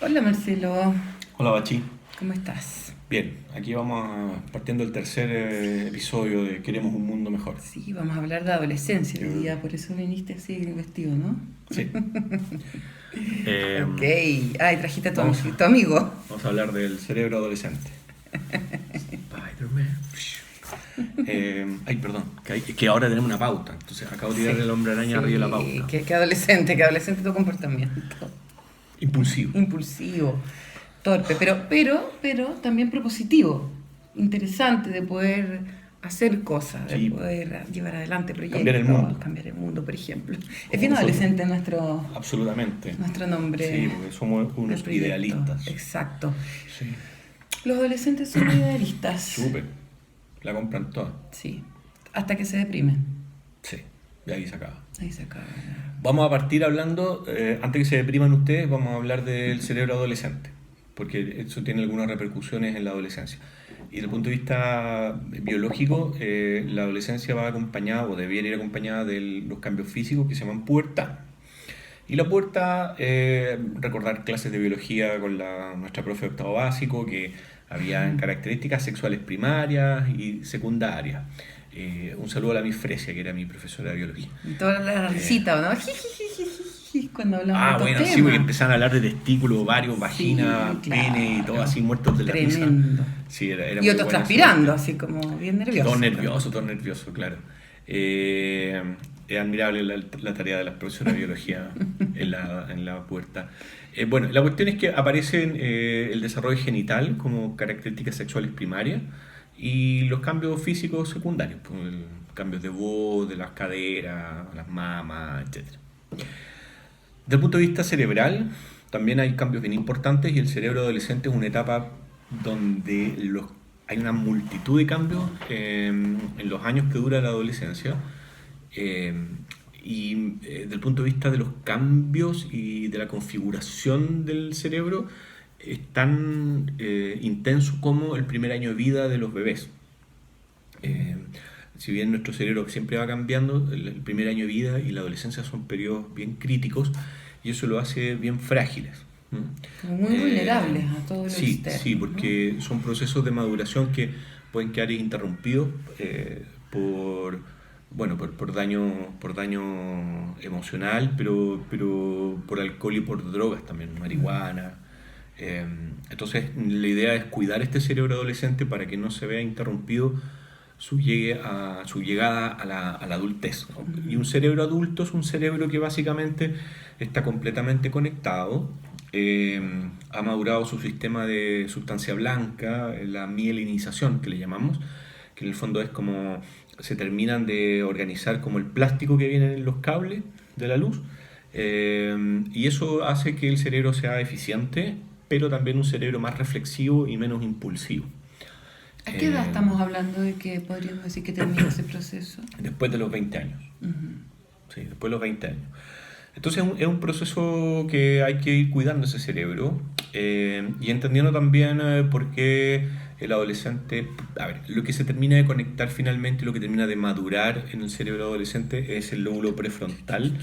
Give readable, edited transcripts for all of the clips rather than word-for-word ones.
Hola Marcelo, Hola Bachi. ¿cómo estás? Bien, aquí vamos partiendo el tercer episodio de Queremos un mundo mejor. Sí, vamos a hablar de adolescencia hoy Eh, día, por eso viniste así vestido, ¿no? sí. Eh, Ok, ay, trajiste a vamos, tu amigo. vamos a hablar del cerebro adolescente. Spider-Man. Ay, perdón, que ahora tenemos una pauta. Entonces acabo de tirar Sí, el hombre araña arriba de la sí, pauta. qué adolescente tu comportamiento. Impulsivo. Impulsivo, torpe, pero también propositivo, interesante de poder hacer cosas, de Sí, poder llevar adelante cambiar el proyectos, mundo. cambiar el mundo, por ejemplo. Es Como bien nosotros. adolescente nuestro, Absolutamente. nuestro nombre Sí, porque somos del unos proyecto. idealistas. Exacto. Sí. Los adolescentes son idealistas. Súper. La compran toda. Sí. Hasta que se deprimen. Sí. De ahí se acaba. Ahí se acaba. Vamos a partir hablando, antes que se depriman ustedes, vamos a hablar del cerebro adolescente, porque eso tiene algunas repercusiones en la adolescencia. Y desde el punto de vista biológico, la adolescencia va acompañada, o debería ir acompañada de los cambios físicos que se llaman pubertad. Y la pubertad, recordar clases de biología con nuestra profe de octavo básico, que había características sexuales primarias y secundarias. Un saludo a la Miss Fresia, que era mi profesora de biología. Y toda la Eh, risita, ¿o no? Cuando hablamos de estos bueno, sí, porque temas. empezaban a hablar de testículos, ovarios, Sí, vagina, pene y todo claro. así muertos de la risa. Tremendo. Sí, era Y muy otros buena esa transpirando, parte. así como bien Todo nervioso, claro. Es admirable la tarea de las profesoras de biología en la puerta. Bueno, la cuestión es que aparecen el desarrollo genital como características sexuales primarias y los cambios físicos secundarios, pues, cambios de voz, de las caderas, las mamas, etcétera. Desde el punto de vista cerebral, también hay cambios bien importantes y el cerebro adolescente es una etapa donde hay una multitud de cambios en los años que dura la adolescencia. eh, Desde el punto de vista de los cambios y de la configuración del cerebro, es tan intenso como el primer año de vida de los bebés. Eh, si bien nuestro cerebro siempre va cambiando, el primer año de vida y la adolescencia son periodos bien críticos y eso lo hace bien frágiles. como muy vulnerables a todo lo Sí, sí, externo, ¿no? porque son procesos de maduración que pueden quedar interrumpidos por, bueno, por daño emocional, pero por alcohol y por drogas también, marihuana. Eh, entonces, la idea es cuidar este cerebro adolescente para que no se vea interrumpido su llegada a la adultez. Y un cerebro adulto es un cerebro que básicamente está completamente conectado, eh, ha madurado su sistema de sustancia blanca, la mielinización que le llamamos, que en el fondo es como se terminan de organizar como el plástico que viene en los cables de la luz, y eso hace que el cerebro sea eficiente, pero también un cerebro más reflexivo y menos impulsivo. ¿A qué edad Eh, estamos hablando de que podríamos decir que termina ese proceso? Después de los 20 años. Ujú. Sí, después de los 20 años. Entonces es un proceso que hay que ir cuidando ese cerebro, y entendiendo también por qué el adolescente, a ver, lo que se termina de conectar finalmente, lo que termina de madurar en el cerebro adolescente es el lóbulo prefrontal,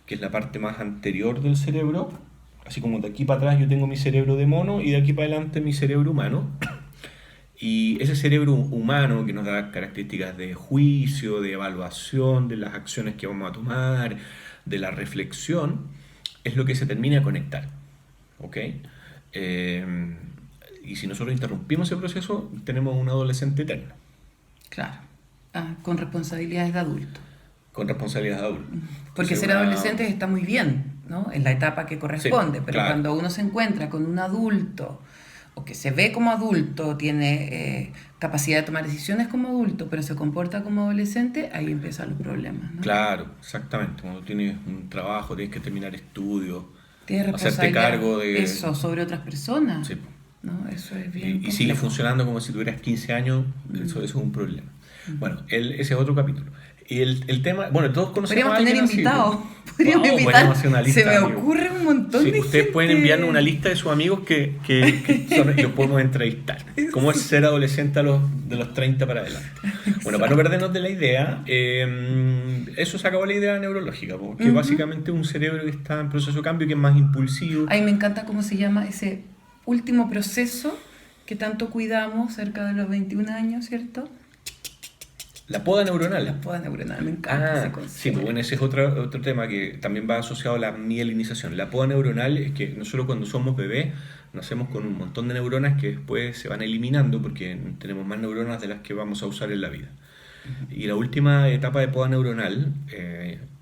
que es la parte más anterior del cerebro. Así como de aquí para atrás yo tengo mi cerebro de mono y de aquí para adelante mi cerebro humano. Y ese cerebro humano que nos da características de juicio, de evaluación, de las acciones que vamos a tomar, de la reflexión, es lo que se termina de conectar. ¿Ok? Eh, y si nosotros interrumpimos ese proceso, tenemos un adolescente eterno, Claro. Ah, con responsabilidades de adulto. con responsabilidades de adulto. Porque Entonces, ser adolescente está muy bien, ¿no? En la etapa que Sí, corresponde, pero claro. cuando uno se encuentra con un adulto o que se ve como adulto, tiene capacidad de tomar decisiones como adulto, pero se comporta como adolescente, ahí empiezan los problemas, ¿no? Claro, exactamente. Cuando tienes un trabajo, tienes que terminar estudios, Tiene hacerte responsabilidad cargo de... eso sobre otras personas, Sí. ¿no? Eso es bien Y sigue complejo. funcionando como si tuvieras 15 años, eso es un problema. Bueno, ese es otro capítulo. Y el tema, bueno, todos conocemos Podríamos a tener alguien así, invitados, pues. podríamos invitar. Podríamos hacer una lista, Se me amigo. ocurre un montón Sí, de ustedes gente. pueden enviarnos una lista de sus amigos que los podemos entrevistar. ¿Cómo es ser adolescente de los 30 para adelante? Bueno, para no perdernos de la idea, eso se acabó la idea neurológica, porque básicamente un cerebro que está en proceso de cambio, que es más impulsivo. A mí me encanta cómo se llama ese último proceso que tanto cuidamos cerca de los 21 años, ¿cierto? La poda neuronal. La poda neuronal, me encanta ese concepto. Sí, pues bueno, ese es otro tema que también va asociado a la mielinización. La poda neuronal es que nosotros cuando somos bebés nacemos con un montón de neuronas que después se van eliminando porque tenemos más neuronas de las que vamos a usar en la vida. Y la última etapa de poda neuronal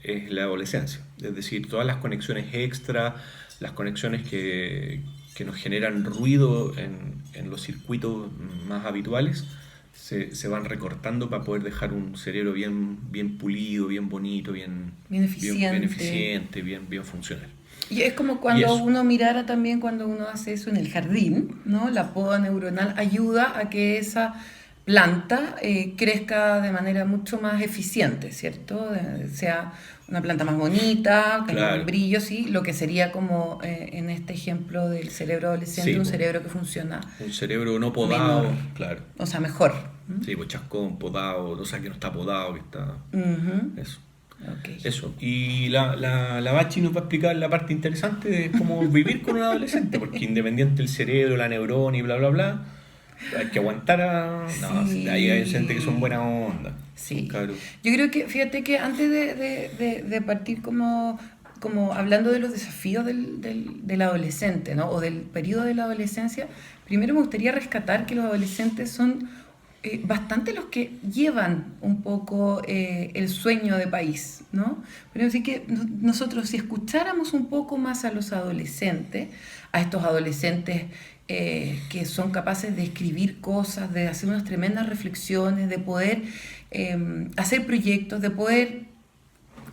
es la adolescencia. Es decir, todas las conexiones extra, las conexiones que nos generan ruido en los circuitos más habituales, se van recortando para poder dejar un cerebro bien pulido, bien bonito, bien eficiente, bien funcional. Y es como cuando uno mirara también cuando uno hace eso en el jardín, ¿no? La poda neuronal ayuda a que esa planta crezca de manera mucho más eficiente, ¿cierto? Sea una planta más bonita, tenga un brillo, sí, lo que sería como en este ejemplo del cerebro adolescente, sí, un cerebro que funciona. Un cerebro no podado, menor, claro. O sea, mejor. Sí, pues chascón, podado, o sea, que no está podado, que está... Eso. Okay. Eso. Y la Bachi nos va a explicar la parte interesante de cómo vivir con un adolescente, porque independiente del cerebro, la neurona y bla, bla, bla, hay que aguantar a... No, sí. Hay gente que son buena onda. Sí. Claro. Yo creo que, fíjate que antes de partir como hablando de los desafíos del adolescente, ¿no? O del periodo de la adolescencia, primero me gustaría rescatar que los adolescentes son bastante los que llevan un poco el sueño de país, ¿no? Pero sí que nosotros, si escucháramos un poco más a los adolescentes, a estos adolescentes que son capaces de escribir cosas, de hacer unas tremendas reflexiones, de poder hacer proyectos, de poder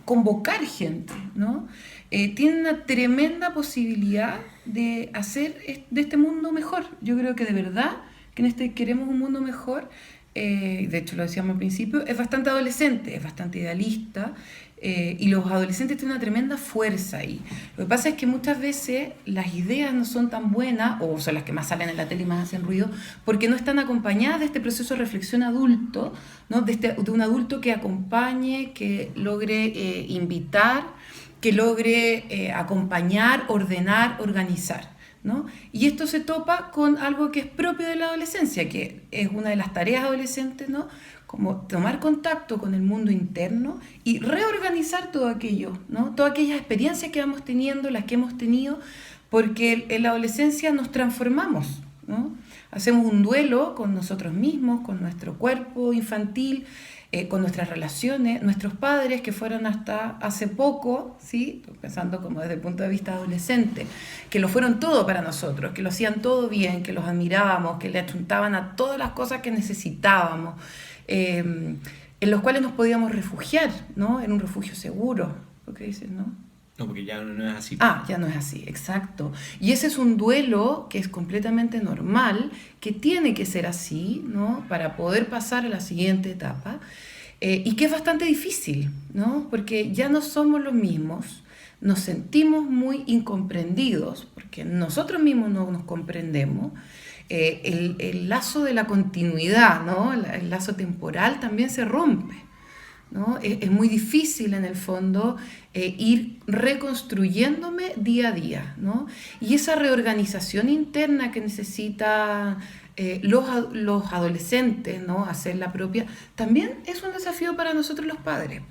convocar gente, ¿no? Tienen una tremenda posibilidad de hacer de este mundo mejor. Yo creo que de verdad que queremos un mundo mejor, de hecho lo decíamos al principio, es bastante adolescente, es bastante idealista, y los adolescentes tienen una tremenda fuerza ahí. Lo que pasa es que muchas veces las ideas no son tan buenas, o son las que más salen en la tele y más hacen ruido, porque no están acompañadas de este proceso de reflexión adulto, ¿no? de un adulto que acompañe, que logre invitar, que logre acompañar, ordenar, organizar, ¿no? Y esto se topa con algo que es propio de la adolescencia, que es una de las tareas adolescentes, ¿no? Como tomar contacto con el mundo interno y reorganizar todo aquello, ¿no? Todas aquellas experiencias que vamos teniendo, las que hemos tenido, porque en la adolescencia nos transformamos, ¿no? Hacemos un duelo con nosotros mismos, con nuestro cuerpo infantil, con nuestras relaciones, nuestros padres que fueron hasta hace poco, ¿sí? Pensando como desde el punto de vista adolescente, que lo fueron todo para nosotros, que lo hacían todo bien, que los admirábamos, que le achuntaban a todas las cosas que necesitábamos, en los cuales nos podíamos refugiar, ¿no? En un refugio seguro, ¿lo que dices, no? No, porque ya no es así. Ya no es así, exacto. Y ese es un duelo que es completamente normal, que tiene que ser así, ¿no? Para poder pasar a la siguiente etapa, y que es bastante difícil, ¿no? Porque ya no somos los mismos, nos sentimos muy incomprendidos, porque nosotros mismos no nos comprendemos. El lazo de la continuidad, ¿no? El lazo temporal también se rompe, ¿no? Es muy difícil en el fondo ir reconstruyéndome día a día, ¿no? Y esa reorganización interna que necesita los adolescentes, ¿no? Hacerla propia, también es un desafío para nosotros los padres,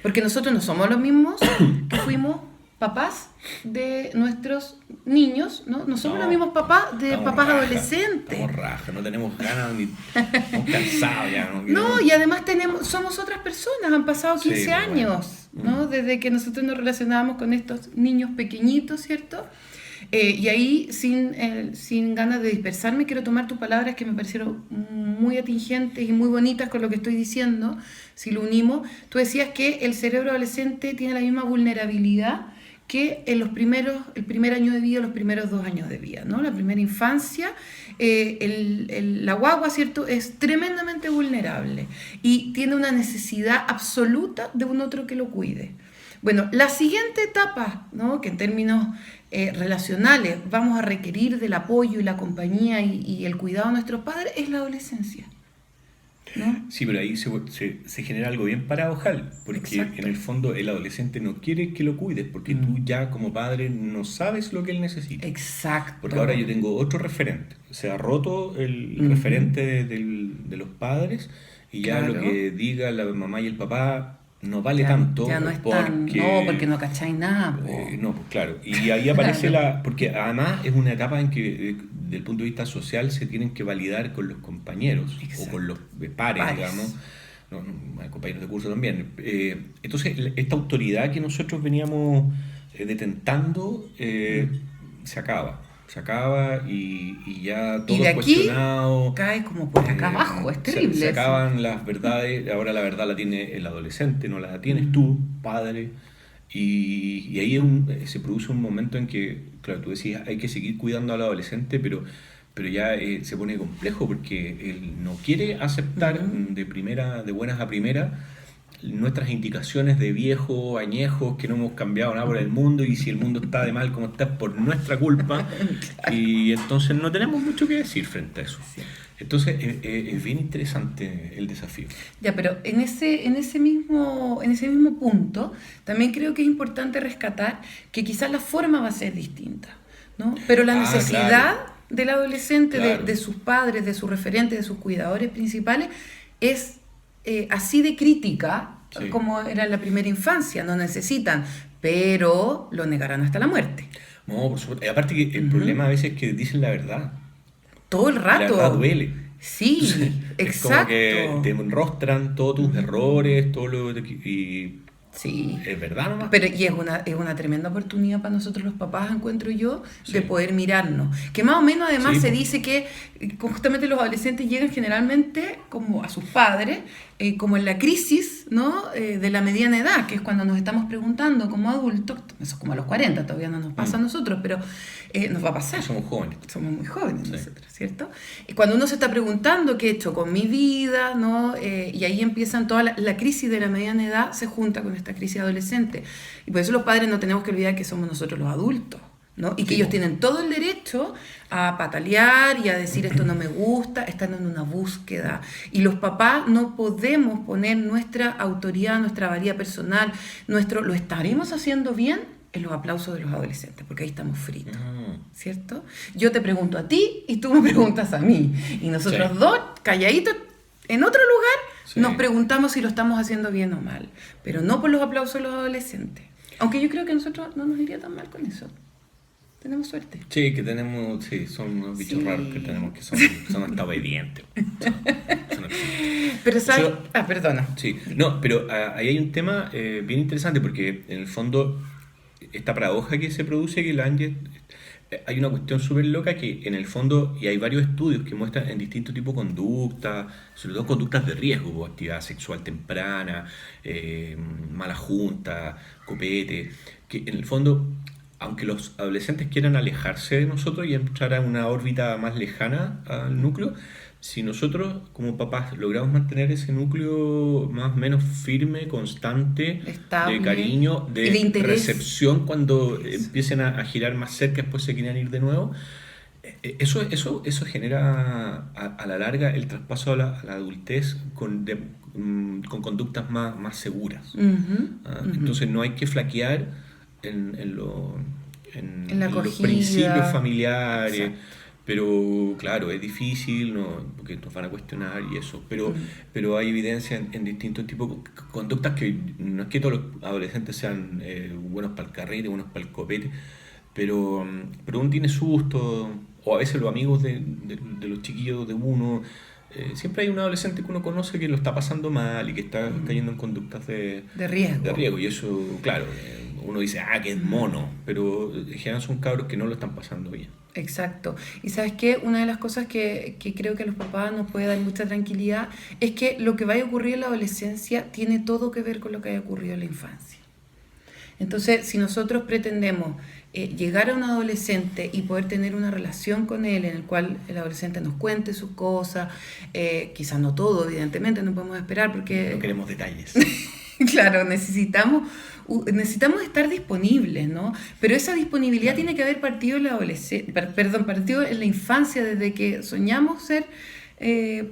porque nosotros no somos los mismos que fuimos papás de nuestros niños, ¿no? No somos los mismos papás de papás adolescentes. Estamos raja, no tenemos ganas ni estamos cansados ya. No, y además somos otras personas, han pasado 15 años, ¿no? Desde que nosotros nos relacionábamos con estos niños pequeñitos, ¿cierto? Y ahí, sin ganas de dispersarme, quiero tomar tus palabras que me parecieron muy atingentes y muy bonitas con lo que estoy diciendo. Si lo unimos, tú decías que el cerebro adolescente tiene la misma vulnerabilidad que en el primer año de vida, los primeros 2 años de vida, ¿no? La primera infancia, la guagua, ¿cierto?, es tremendamente vulnerable y tiene una necesidad absoluta de un otro que lo cuide. Bueno, la siguiente etapa, ¿no? Que en términos relacionales vamos a requerir del apoyo y la compañía y el cuidado de nuestros padres es la adolescencia, ¿no? Sí, pero ahí se genera algo bien paradojal, porque Exacto. en el fondo el adolescente no quiere que lo cuides, porque tú ya como padre no sabes lo que él necesita. Exacto. Porque ahora yo tengo otro referente, se ha roto el Ujú. referente de los padres y ya lo Claro. que diga la mamá y el papá no vale Ya, tanto ya no es tan... No, porque no cacháis nada, po. no, pues claro. Y ahí aparece Claro. porque además es una etapa en que, desde el punto de vista social, se tienen que validar con los compañeros Exacto. o con los pares, Pares. digamos. No, hay compañeros de curso también. Entonces, esta autoridad que nosotros veníamos detentando se acaba. Se acaba y ya Y todo de es aquí cuestionado. cae como por acá abajo, es terrible. Se eso. acaban las verdades, ahora la verdad la tiene el adolescente, no la tienes tú, padre. Y ahí se produce un momento en que, claro, tú decías, hay que seguir cuidando al adolescente, pero ya se pone complejo porque él no quiere aceptar de buenas a primeras nuestras indicaciones de viejos, añejos, que no hemos cambiado nada por el mundo y si el mundo está de mal como está es por nuestra culpa y entonces no tenemos mucho que decir frente a eso. Sí. Entonces es bien interesante el desafío. Ya, pero en ese mismo punto, también creo que es importante rescatar que quizás la forma va a ser distinta, ¿no? Pero la necesidad Claro, del adolescente, claro. de sus padres, de sus referentes, de sus cuidadores principales, es así de crítica Sí. como era en la primera infancia. No necesitan, pero lo negarán hasta la muerte. No, por supuesto. Y aparte que el problema a veces es que dicen la verdad. Todo el Y la rato. verdad duele. Sí, Es como que exacto. te enrostran todos tus errores, todo lo y Sí. es verdad nomás. Pero y es una tremenda oportunidad para nosotros los papás, encuentro yo, de Sí. poder mirarnos. Que más o menos además Sí, se po. dice que justamente los adolescentes llegan generalmente como a sus padres, como en la crisis, ¿no? De la mediana edad, que es cuando nos estamos preguntando como adultos, eso es como a los 40, todavía no nos pasa a nosotros, pero nos va a pasar. Somos jóvenes. Somos muy jóvenes Sí. nosotros, ¿cierto? Y cuando uno se está preguntando qué he hecho con mi vida, ¿no? Y ahí empiezan toda la crisis de la mediana edad, se junta con esta crisis adolescente. Y por eso los padres no tenemos que olvidar que somos nosotros los adultos, ¿no? Y que Sí, ellos po. tienen todo el derecho a patalear y a decir esto no me gusta, están en una búsqueda. Y los papás no podemos poner nuestra autoridad, nuestra valía personal, lo estaremos haciendo bien en los aplausos de los adolescentes, porque ahí estamos fritos. ¿Cierto? Yo te pregunto a ti y tú me preguntas a mí. Y nosotros Sí. dos, calladitos, en otro lugar, Sí. nos preguntamos si lo estamos haciendo bien o mal. Pero no por los aplausos de los adolescentes. Aunque yo creo que a nosotros no nos iría tan mal con eso. Tenemos suerte. Sí, que tenemos, sí, son unos bichos Sí. raros que tenemos que son hasta obedientes. Son obedientes. Pero ¿sabes? Yo- Perdona. Sí, no, pero ahí hay un tema bien interesante porque en el fondo esta paradoja que se produce, que la Ángel, hay una cuestión súper loca que en el fondo, y hay varios estudios que muestran en distintos tipos de conductas, sobre todo conductas de riesgo, como actividad sexual temprana, mala junta, copete, que en el fondo, aunque los adolescentes quieran alejarse de nosotros y entrar a una órbita más lejana al núcleo, si nosotros como papás logramos mantener ese núcleo más o menos firme, constante, Estable, de cariño, y de interés. recepción cuando empiecen a girar más cerca, después se quieran ir de nuevo, eso genera a la larga el traspaso a la adultez con conductas más seguras. Ujú, ujú. Entonces no hay que flaquear en En la los acogida. principios familiares. Exacto. Pero claro, es difícil, ¿no? Porque nos van a cuestionar y eso. Pero hay evidencia en distintos tipos de conductas que no es que todos los adolescentes sean buenos para el carrete, buenos para el copete, pero uno tiene susto, o a veces los amigos de los chiquillos de uno. Siempre hay un adolescente que uno conoce que lo está pasando mal y que está cayendo en conductas De riesgo. de riesgo. Y eso, claro, uno dice, que es mono, pero en general son cabros que no lo están pasando bien. Exacto. Y ¿sabes qué? Una de las cosas que creo que a los papás nos puede dar mucha tranquilidad es que lo que vaya a ocurrir en la adolescencia tiene todo que ver con lo que haya ocurrido en la infancia. Entonces, si nosotros pretendemos llegar a un adolescente y poder tener una relación con él en el cual el adolescente nos cuente sus cosas, quizás no todo, evidentemente, no podemos esperar porque... No queremos detalles. Claro, necesitamos estar disponibles, ¿no? Pero esa disponibilidad tiene que haber partido en la partido en la infancia, desde que soñamos ser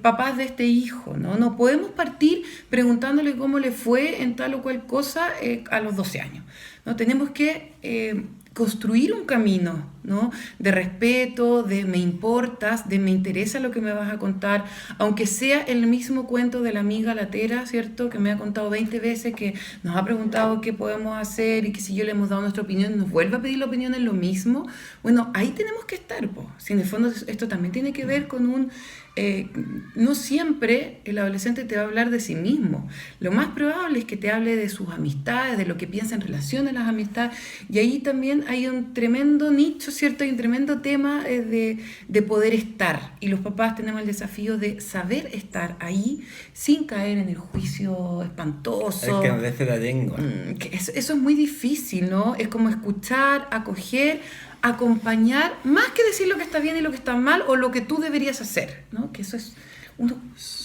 papás de este hijo, ¿no? No podemos partir preguntándole cómo le fue en tal o cual cosa a los 12 años, ¿no? Tenemos que construir un camino, ¿no? De respeto, de me importas, de me interesa lo que me vas a contar, aunque sea el mismo cuento de la amiga latera, ¿cierto? Que me ha contado 20 veces, que nos ha preguntado qué podemos hacer y que si yo le hemos dado nuestra opinión, nos vuelve a pedir la opinión en lo mismo. Bueno, ahí tenemos que estar, po. Si en el fondo esto también tiene que ver con no siempre el adolescente te va a hablar de sí mismo. Lo más probable es que te hable de sus amistades, de lo que piensa en relación a las amistades, y ahí también hay un tremendo nicho, ¿cierto? Hay un tremendo tema de poder estar, y los papás tenemos el desafío de saber estar ahí sin caer en el juicio espantoso. Es que a veces la tengo. Eso es muy difícil, ¿no? Es como escuchar, acoger, acompañar, más que decir lo que está bien y lo que está mal o lo que tú deberías hacer, ¿no? Que eso es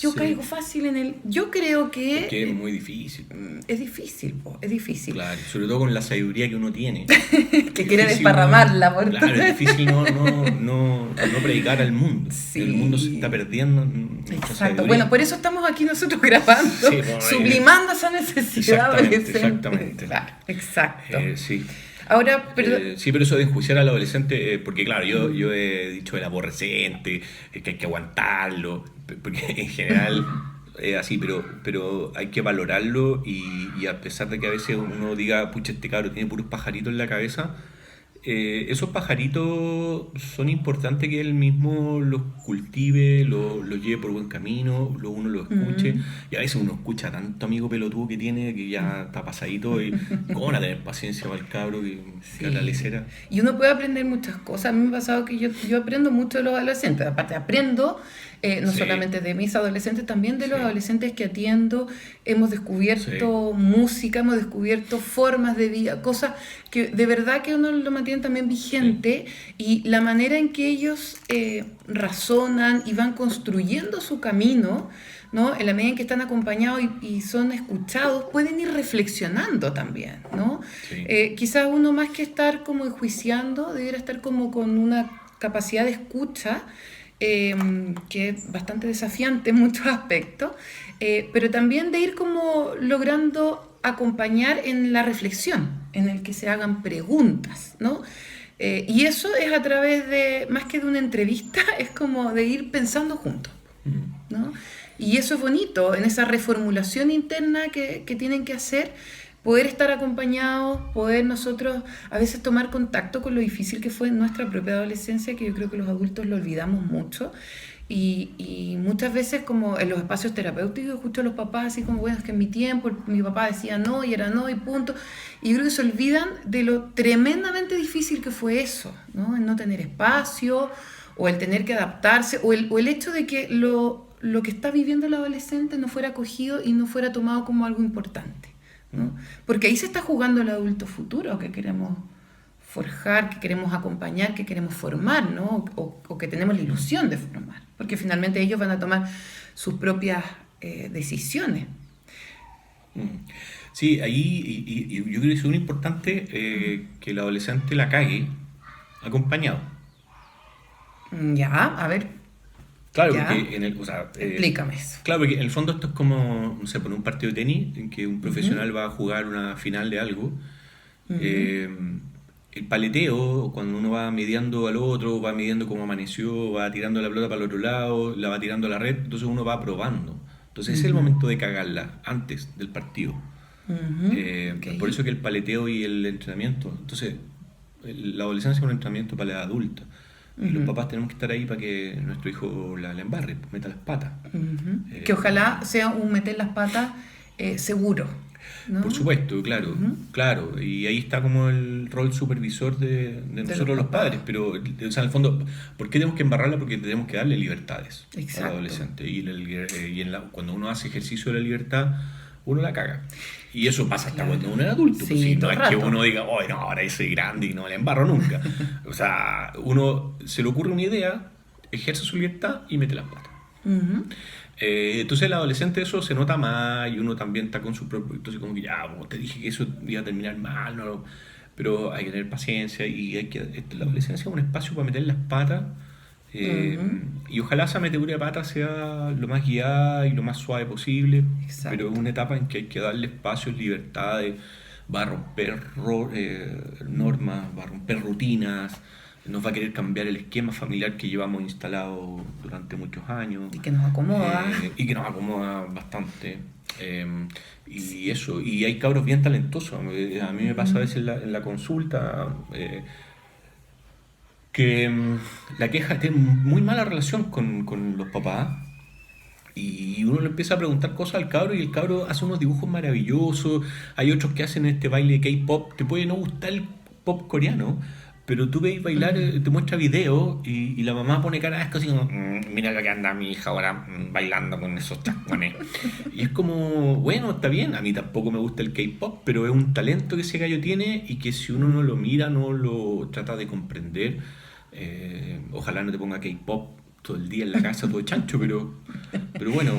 yo caigo fácil en el... Yo creo que... Porque es muy difícil. Es difícil, es difícil. Claro, sobre todo con la sabiduría que uno tiene. Que quiere desparramarla por Claro, es difícil no predicar al mundo. Sí. El mundo se está perdiendo. Exacto. Bueno, por eso estamos aquí nosotros grabando, sublimando esa necesidad adolescente. Exactamente. Claro, exacto. Sí. Ahora, sí, pero eso de enjuiciar al adolescente, porque claro, yo he dicho el aborrecente, que hay que aguantarlo, porque en general es así, pero hay que valorarlo y a pesar de que a veces uno diga, pucha, este cabro tiene puros pajaritos en la cabeza, esos pajaritos son importantes que él mismo los cultive, los lleve por buen camino, uno los escuche, y a veces uno escucha a tanto amigo pelotudo que tiene que ya está pasadito y cómo van a tener paciencia para el cabro que a la lecera. Y uno puede aprender muchas cosas. A mí me ha pasado que yo aprendo mucho de los adolescentes, aparte aprendo no solamente de mis adolescentes, también de los adolescentes que atiendo. Hemos descubierto música, hemos descubierto formas de vida, cosas que de verdad que uno lo mantiene también vigente, y la manera en que ellos razonan y van construyendo su camino, ¿no? En la medida en que están acompañados y son escuchados, pueden ir reflexionando también, ¿no? Sí. Quizás uno, más que estar como enjuiciando, debiera estar como con una capacidad de escucha que es bastante desafiante en muchos aspectos, pero también de ir como logrando acompañar en la reflexión, en el que se hagan preguntas, ¿no? Y eso es a través de, más que de una entrevista, es como de ir pensando juntos, ¿no? Y eso es bonito, en esa reformulación interna que tienen que hacer, poder estar acompañados, poder nosotros a veces tomar contacto con lo difícil que fue en nuestra propia adolescencia, que yo creo que los adultos lo olvidamos mucho. Y muchas veces, como en los espacios terapéuticos, escucho a los papás así como, bueno, es que en mi tiempo mi papá decía no y era no y punto. Y yo creo que se olvidan de lo tremendamente difícil que fue eso, ¿no? El no tener espacio, o el tener que adaptarse, o el hecho de que lo que está viviendo el adolescente no fuera acogido y no fuera tomado como algo importante, ¿no? Porque ahí se está jugando el adulto futuro que queremos forjar, que queremos acompañar, que queremos formar, ¿no? O que tenemos la ilusión de formar, porque finalmente ellos van a tomar sus propias decisiones. Sí, ahí y yo creo que es muy importante que el adolescente la cague acompañado. Ya, a ver. Claro, ¿Ya? porque explícame eso. Claro, porque en el fondo esto es como, no sé, por un partido de tenis en que un profesional va a jugar una final de algo. El paleteo, cuando uno va midiendo al otro, va midiendo cómo amaneció, va tirando la pelota para el otro lado, la va tirando a la red, entonces uno va probando. Entonces ese es el momento de cagarla, antes del partido. Okay. Por eso que el paleteo y el entrenamiento. Entonces, la adolescencia es un entrenamiento para la adulta. Y los papás tenemos que estar ahí para que nuestro hijo la embarre, meta las patas. Que ojalá sea un meter las patas seguro, ¿no? Por supuesto, claro, claro. Y ahí está como el rol supervisor de nosotros los padres. Pero, o sea, en el fondo, ¿por qué tenemos que embarrarla? Porque tenemos que darle libertades al adolescente. Cuando uno hace ejercicio de la libertad, uno la caga. Y eso pasa hasta cuando uno es adulto. Sí, pues, si no es rato. que uno diga, oh, no, ahora soy grande y no la embarro nunca. O sea, uno se le ocurre una idea, ejerce su libertad y mete las patas. Entonces el adolescente eso se nota más y uno también está con su propio... Entonces como que ya, te dije que eso iba a terminar mal, ¿no? Pero hay que tener paciencia y la adolescencia es un espacio para meter las patas. Y ojalá esa metedura de patas sea lo más guiada y lo más suave posible. Exacto. Pero es una etapa en que hay que darle espacios, libertades, va a romper normas, va a romper rutinas, nos va a querer cambiar el esquema familiar que llevamos instalado durante muchos años. Y que nos acomoda. Y que nos acomoda bastante. Y eso, y hay cabros bien talentosos. A mí me pasa a veces en la consulta que la queja tiene muy mala relación con los papás. Y uno le empieza a preguntar cosas al cabro y el cabro hace unos dibujos maravillosos. Hay otros que hacen este baile de K-pop. Te puede no gustar el pop coreano, pero tú ves bailar, te muestra videos y la mamá pone cara así como, mira lo que anda mi hija ahora bailando con esos tacones. Y es como, bueno, está bien, a mí tampoco me gusta el K-pop, pero es un talento que ese gallo tiene y que si uno no lo mira, no lo trata de comprender, ojalá no te ponga K-pop todo el día en la casa, todo chancho, pero bueno,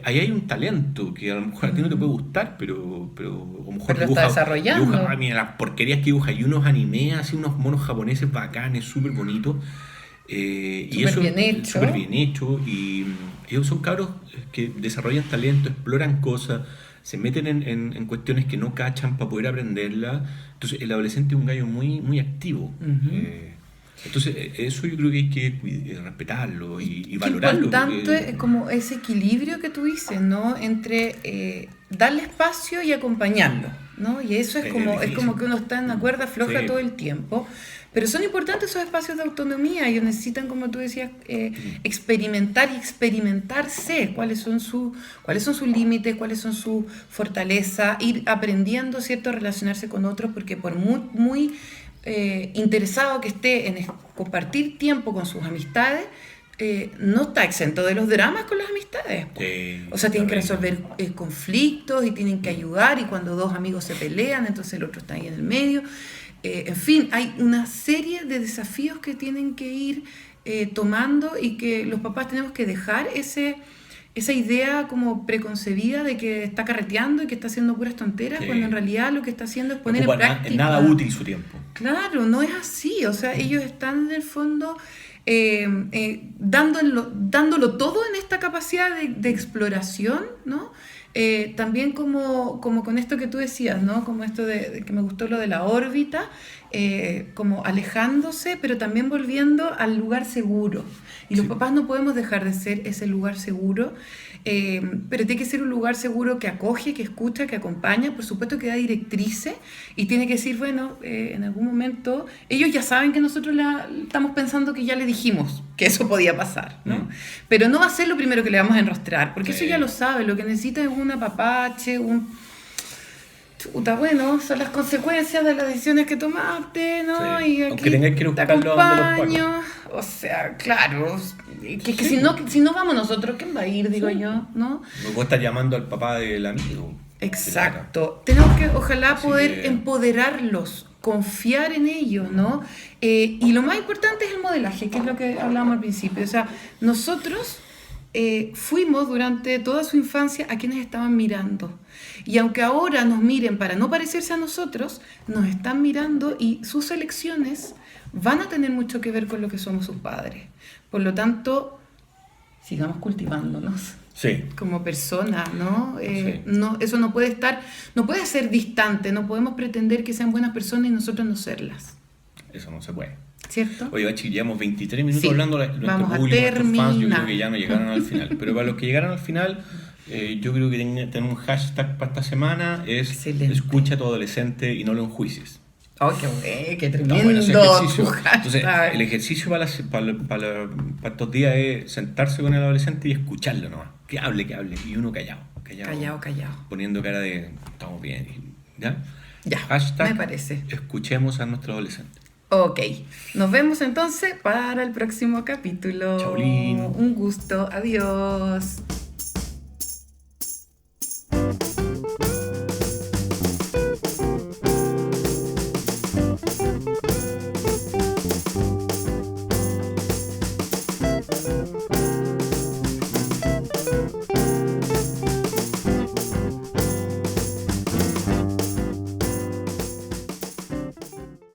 ahí hay un talento que a lo mejor a ti no te puede gustar, pero a lo mejor Pero lo está desarrollando. mira las porquerías que dibuja, y unos animes, así unos monos japoneses bacanes, súper bonitos, y Súper eso bien hecho. súper bien hecho, y ellos son cabros que desarrollan talento, exploran cosas, se meten en cuestiones que no cachan para poder aprenderlas. Entonces el adolescente es un gallo muy, muy activo. Entonces, eso yo creo que hay que respetarlo y valorarlo. Qué importante es como ese equilibrio que tú dices, ¿no? Entre darle espacio y acompañarlo, ¿no? Y eso es como que uno está en una cuerda floja todo el tiempo. Pero son importantes esos espacios de autonomía. Ellos necesitan, como tú decías, experimentar y experimentarse. ¿Cuáles son sus límites? ¿Cuáles son sus fortalezas? Ir aprendiendo, ¿cierto? A relacionarse con otros, porque por muy interesado que esté en compartir tiempo con sus amistades, no está exento de los dramas con las amistades. O sea, tienen que resolver conflictos y tienen que ayudar, y cuando dos amigos se pelean, entonces el otro está ahí en el medio. En fin, hay una serie de desafíos que tienen que ir tomando, y que los papás tenemos que dejar esa idea como preconcebida de que está carreteando y que está haciendo puras tonteras, cuando en realidad lo que está haciendo es poner en práctica. Nada útil su tiempo. Claro, no es así. O sea, ellos están en el fondo dándolo todo en esta capacidad de exploración, ¿no? También como con esto que tú decías, ¿no? Como esto de que me gustó lo de la órbita, como alejándose, pero también volviendo al lugar seguro. Y los papás no podemos dejar de ser ese lugar seguro, pero tiene que ser un lugar seguro que acoge, que escucha, que acompaña, por supuesto que da directrices, y tiene que decir, bueno, en algún momento ellos ya saben que nosotros estamos pensando que ya le dijimos que eso podía pasar, ¿no? Pero no va a ser lo primero que le vamos a enrostrar, porque eso ya lo sabe. Lo que necesita es un apapache, bueno, son las consecuencias de las decisiones que tomaste, ¿no? Y aquí aunque tengas que ir a buscarlo donde los acompaño. O sea, claro, que si no vamos nosotros, ¿quién va a ir? Digo yo, ¿no? No puedo estar llamando al papá del amigo. Exacto. Tenemos que, ojalá, poder empoderarlos, confiar en ellos, ¿no? Y lo más importante es el modelaje, que es lo que hablábamos al principio. O sea, nosotros fuimos durante toda su infancia a quienes estaban mirando. Y aunque ahora nos miren para no parecerse a nosotros, nos están mirando, y sus elecciones van a tener mucho que ver con lo que somos sus padres. Por lo tanto, sigamos cultivándonos. Sí. Como personas, ¿no? No, eso no puede ser distante. No podemos pretender que sean buenas personas y nosotros no serlas. Eso no se puede. ¿Cierto? Oye, Bachi, llevamos 23 minutos hablando de nuestro Vamos público, a nuestros fans. Yo creo terminar. que ya no llegaron al final. Pero para los que llegaron al final, yo creo que tenemos un hashtag para esta semana: es Excelente. escucha a tu adolescente y no lo enjuicies. ¡Oh, qué tremendo! No, bueno, ese ejercicio. tu hashtag. Entonces, el ejercicio para estos días es sentarse con el adolescente y escucharlo nomás. Que hable. Y uno callado. Poniendo cara de estamos bien. ¿Ya? Ya, hashtag me parece. escuchemos a nuestro adolescente. Ok, nos vemos entonces para el próximo capítulo. Chaolín. Un gusto, adiós.